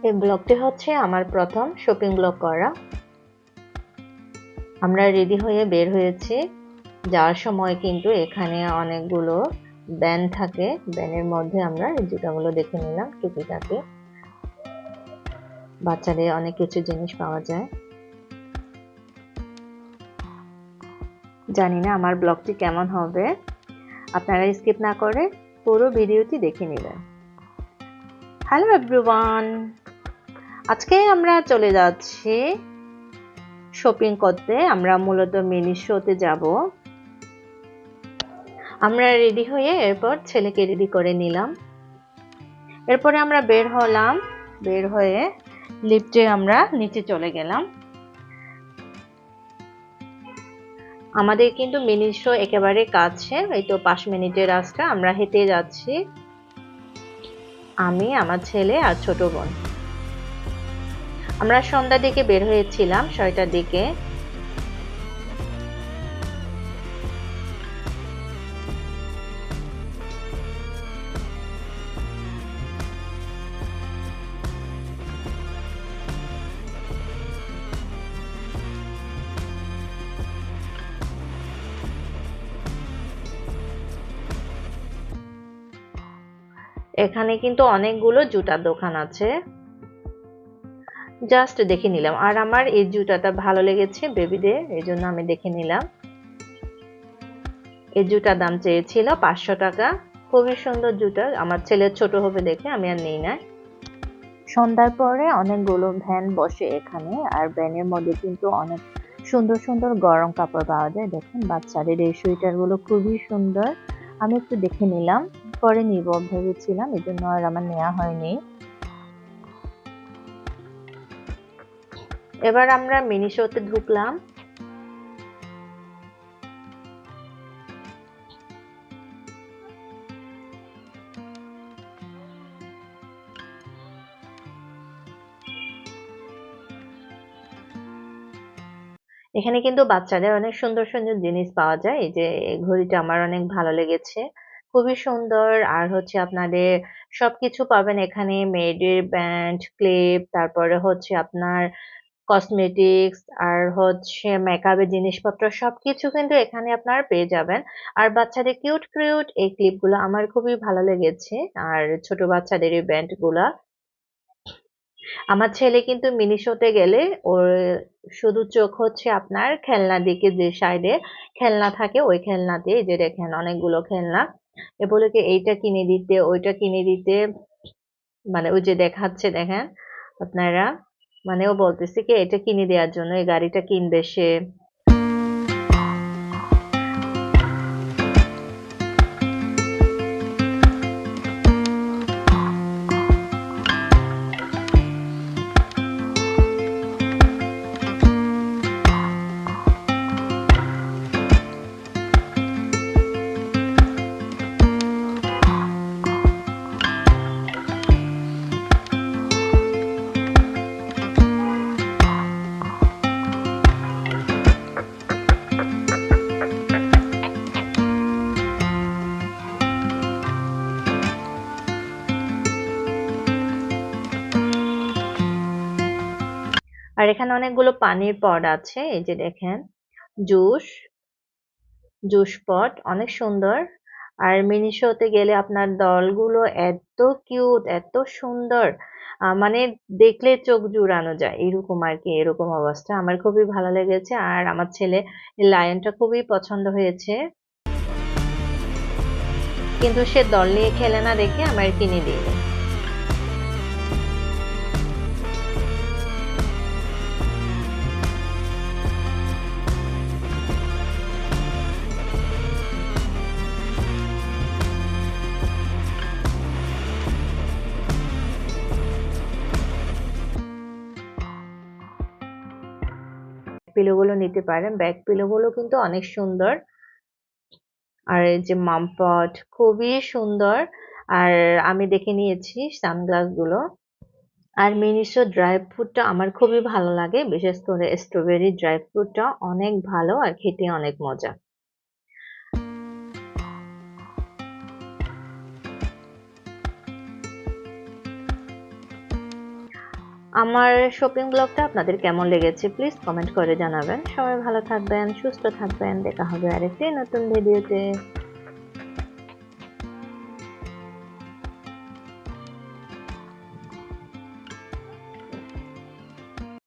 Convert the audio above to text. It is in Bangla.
এই ব্লগটি হচ্ছে আমার প্রথম শপিং ব্লগ করা। আমরা রেডি হয়ে বের হয়েছি। যাওয়ার সময় কিন্তু এখানে অনেকগুলো ভ্যান থাকে, ভ্যানের মধ্যে আমরা এই জুতাগুলো দেখে নিলাম। টুকিটাকি বাচ্চাদের অনেক কিছু জিনিস পাওয়া যায়। জানি না আমার ব্লগটি কেমন হবে, আপনারা স্কিপ না করে পুরো ভিডিওটি দেখে নেবেন। হ্যালো এভরিওয়ান, আজকে আমরা চলে যাচ্ছি শপিং করতে। আমরা মূলত মিনি শোতে যাব। আমরা রেডি হয়ে এরপর ছেলেকে রেডি করে নিলাম। এরপরে আমরা বের হলাম। বের হয়ে লিফটে আমরা নিচে চলে গেলাম। আমাদের কিন্তু মিনি শো একেবারে কাছে, এই তো 5 মিনিটের রাস্তা। আমরা হেঁটে যাচ্ছি, আমি, আমার ছেলে আর ছোট বোন। আমরা সন্ধ্যার দিকে বের হয়েছিলাম, 6টার দিকে। এখানে কিন্তু অনেকগুলো জুতার দোকান আছে, জাস্ট দেখে নিলাম। আর আমার এই জুতাটা ভালো লেগেছে বেবিদের, এই জন্য আমি দেখে নিলাম। এই জুতার দাম চেয়েছিল 500 টাকা। খুবই সুন্দর জুতা, আমার ছেলের ছোট হবে দেখে আমি আর নেই না। সন্ধ্যার পরে অনেকগুলো ভ্যান বসে এখানে, আর ভ্যানের মধ্যে কিন্তু অনেক সুন্দর সুন্দর গরম কাপড় পাওয়া যায়। দেখেন বাচ্চাদের এই সোয়েটার গুলো খুবই সুন্দর। আমি একটু দেখে নিলাম, পরে নিব ভেবেছিলাম, এই জন্য আর আমার নেওয়া হয়নি। এবার আমরা মিনি শোতে ঢুকলাম। এখানে কিন্তু বাচ্চাদের অনেক সুন্দর সুন্দর জিনিস পাওয়া যায়। এই যে এই ঘড়িটা আমার অনেক ভালো লেগেছে, খুবই সুন্দর। আর হচ্ছে আপনাদের সবকিছু পাবেন এখানে, মেয়েদের ব্যান্ড, ক্লিপ, তারপরে হচ্ছে আপনার কসমেটিক্স, আর হচ্ছে মেকআপের জিনিসপত্র সবকিছু কিন্তু এখানে আপনার পেয়ে যাবেন। আর বাচ্চাদের কিউট কিউট এই ক্লিপগুলো আমার খুবই ভালো লেগেছে, আর ছোট বাচ্চাদের এই ব্যান্ড গুলা। আমার ছেলে কিন্তু মিনি শোতে গেলে ওর শুধু চোখ হচ্ছে আপনার খেলনার দিকে, যে সাইডে খেলনা থাকে ওই খেলনাতে। এই যে দেখেন অনেকগুলো খেলনা, এ বলে কি এইটা কিনে দিতে ওইটা কিনে দিতে, মানে ওই যে দেখাচ্ছে দেখেন আপনারা, মানে ও বলতেছে কি এটা কিনে দেওয়ার জন্য, এই গাড়িটা কিনবে সে। আর এখানে অনেকগুলো পানির পট আছে, এই যে দেখেন জুস, জুস পট অনেক সুন্দর। আর মিনি শোতে গেলে আপনার দলগুলো এত কিউট, এত সুন্দর, মানে দেখলে চোখ জুড়ানো যায় এরকম আর কি, এরকম অবস্থা। আমার খুবই ভালো লেগেছে, আর আমার ছেলে লায়নটা খুবই পছন্দ হয়েছে, কিন্তু সে দল নিয়ে খেলে না দেখে আমার কিনে দিই। পিলোগুলো নিতে পারেন, ব্যাক পিলোগুলো কিন্তু অনেক সুন্দর। আর এই যে মামপট খুবই সুন্দর। আর আমি দেখে নিয়েছি সানগ্লাস গুলো। আর মিনিসো ড্রাই ফ্রুটটা আমার খুবই ভালো লাগে, বিশেষ করে স্ট্রবেরি ড্রাই ফ্রুটটা অনেক ভালো আর খেতে অনেক মজা। আমার শপিং ব্লগটা আপনাদের কেমন লেগেছে প্লিজ কমেন্ট করে জানাবেন। সবাই ভালো থাকবেন, সুস্থ থাকবেন। দেখা হবে আরেকটি নতুন ভিডিওতে।